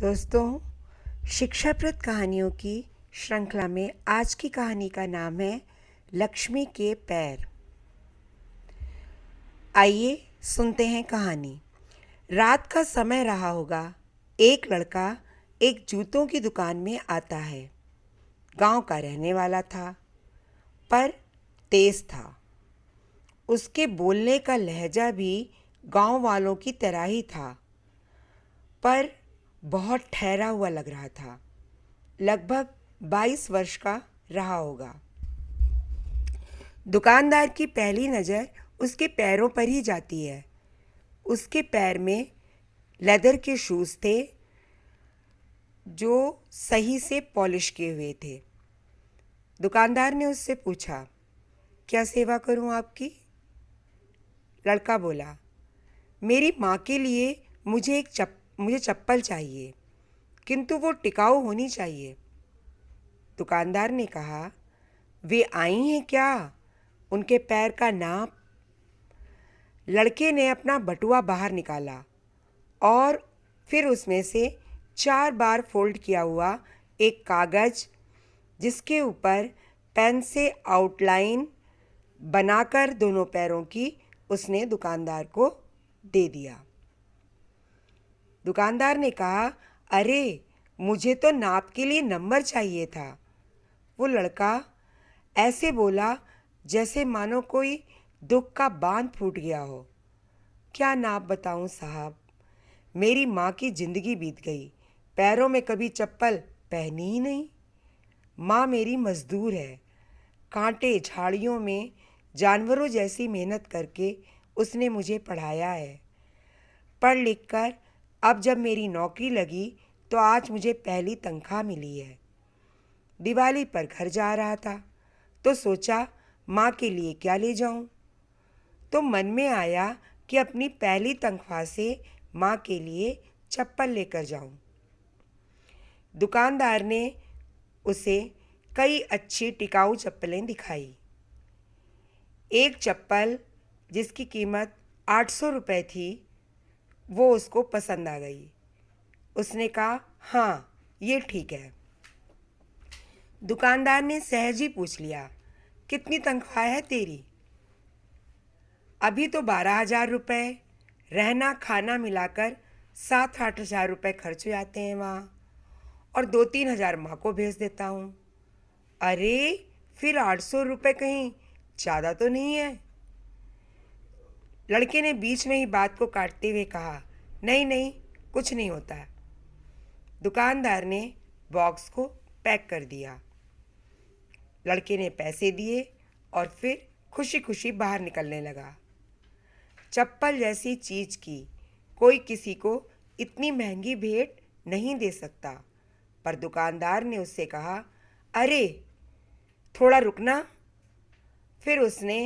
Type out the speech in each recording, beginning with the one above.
दोस्तों, शिक्षाप्रद कहानियों की श्रृंखला में आज की कहानी का नाम है लक्ष्मी के पैर। आइए सुनते हैं कहानी। रात का समय रहा होगा। एक लड़का एक जूतों की दुकान में आता है। गांव का रहने वाला था, पर तेज था। उसके बोलने का लहजा भी गांव वालों की तरह ही था, पर बहुत ठहरा हुआ लग रहा था। लगभग 22 वर्ष का रहा होगा। दुकानदार की पहली नज़र उसके पैरों पर ही जाती है। उसके पैर में लेदर के शूज़ थे जो सही से पॉलिश किए हुए थे। दुकानदार ने उससे पूछा, क्या सेवा करूं आपकी? लड़का बोला, मेरी माँ के लिए मुझे चप्पल चाहिए, किंतु वो टिकाऊ होनी चाहिए। दुकानदार ने कहा, वे आई हैं क्या? उनके पैर का नाप? लड़के ने अपना बटुआ बाहर निकाला और फिर उसमें से 4 बार फोल्ड किया हुआ एक कागज़, जिसके ऊपर पेन से आउटलाइन बनाकर दोनों पैरों की, उसने दुकानदार को दे दिया। दुकानदार ने कहा, अरे, मुझे तो नाप के लिए नंबर चाहिए था। वो लड़का ऐसे बोला जैसे मानो कोई दुख का बांध फूट गया हो। क्या नाप बताऊं साहब? मेरी माँ की जिंदगी बीत गई, पैरों में कभी चप्पल पहनी ही नहीं। माँ मेरी मजदूर है। कांटे झाड़ियों में जानवरों जैसी मेहनत करके उसने मुझे पढ़ाया है। पढ़ लिख कर अब जब मेरी नौकरी लगी तो आज मुझे पहली तनख्वाह मिली है। दिवाली पर घर जा रहा था तो सोचा माँ के लिए क्या ले जाऊं। तो मन में आया कि अपनी पहली तनख्वाह से माँ के लिए चप्पल लेकर जाऊं। दुकानदार ने उसे कई अच्छी टिकाऊ चप्पलें दिखाई। एक चप्पल जिसकी कीमत 800 रुपये थी, वो उसको पसंद आ गई। उसने कहा, हाँ, ये ठीक है। दुकानदार ने सहज ही पूछ लिया, कितनी तनख्वाह है तेरी? अभी तो 12,000 रुपये, रहना खाना मिलाकर 7-8 हज़ार रुपये खर्च हो जाते हैं वहाँ, और 2-3 हज़ार माँ को भेज देता हूँ। अरे, फिर 800 रुपये कहीं ज़्यादा तो नहीं है? लड़के ने बीच में ही बात को काटते हुए कहा, नहीं नहीं, कुछ नहीं होता। दुकानदार ने बॉक्स को पैक कर दिया। लड़के ने पैसे दिए और फिर खुशी खुशी बाहर निकलने लगा। चप्पल जैसी चीज की कोई किसी को इतनी महंगी भेंट नहीं दे सकता, पर दुकानदार ने उससे कहा, अरे, थोड़ा रुकना। फिर उसने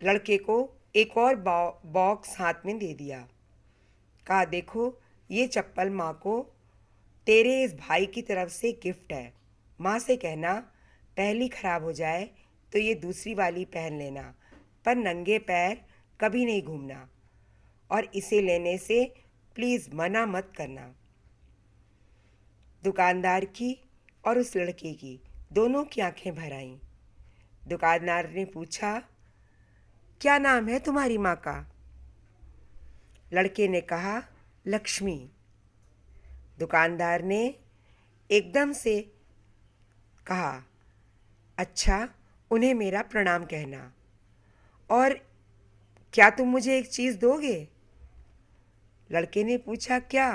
लड़के को एक और बॉक्स हाथ में दे दिया। कहा, देखो, ये चप्पल माँ को तेरे इस भाई की तरफ से गिफ्ट है। माँ से कहना पहली खराब हो जाए तो ये दूसरी वाली पहन लेना, पर नंगे पैर कभी नहीं घूमना, और इसे लेने से प्लीज़ मना मत करना। दुकानदार की और उस लड़के की दोनों की आंखें भर आईं। दुकानदार ने पूछा, क्या नाम है तुम्हारी माँ का? लड़के ने कहा, लक्ष्मी। दुकानदार ने एकदम से कहा, अच्छा, उन्हें मेरा प्रणाम कहना। और क्या तुम मुझे एक चीज़ दोगे? लड़के ने पूछा, क्या?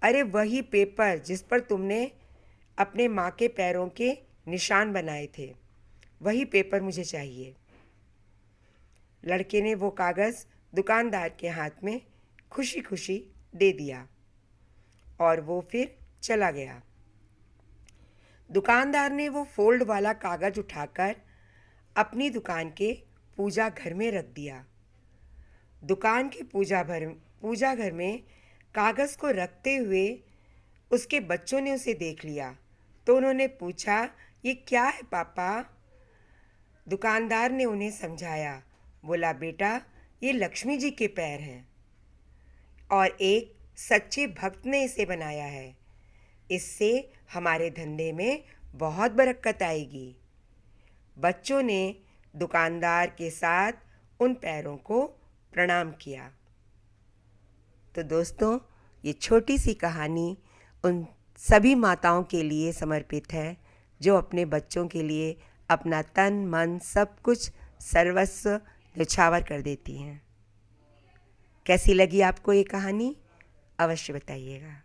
अरे, वही पेपर जिस पर तुमने अपने माँ के पैरों के निशान बनाए थे, वही पेपर मुझे चाहिए। लड़के ने वो कागज़ दुकानदार के हाथ में खुशी खुशी दे दिया और वो फिर चला गया। दुकानदार ने वो फोल्ड वाला कागज़ उठाकर अपनी दुकान के पूजा घर में रख दिया। दुकान के पूजा घर में कागज़ को रखते हुए उसके बच्चों ने उसे देख लिया तो उन्होंने पूछा, ये क्या है पापा? दुकानदार ने उन्हें समझाया। बोला, बेटा, ये लक्ष्मी जी के पैर हैं और एक सच्चे भक्त ने इसे बनाया है। इससे हमारे धंधे में बहुत बरकत आएगी। बच्चों ने दुकानदार के साथ उन पैरों को प्रणाम किया। तो दोस्तों, ये छोटी सी कहानी उन सभी माताओं के लिए समर्पित है जो अपने बच्चों के लिए अपना तन मन सब कुछ सर्वस्व न्यौछावर कर देती हैं। कैसी लगी आपको ये कहानी? अवश्य बताइएगा।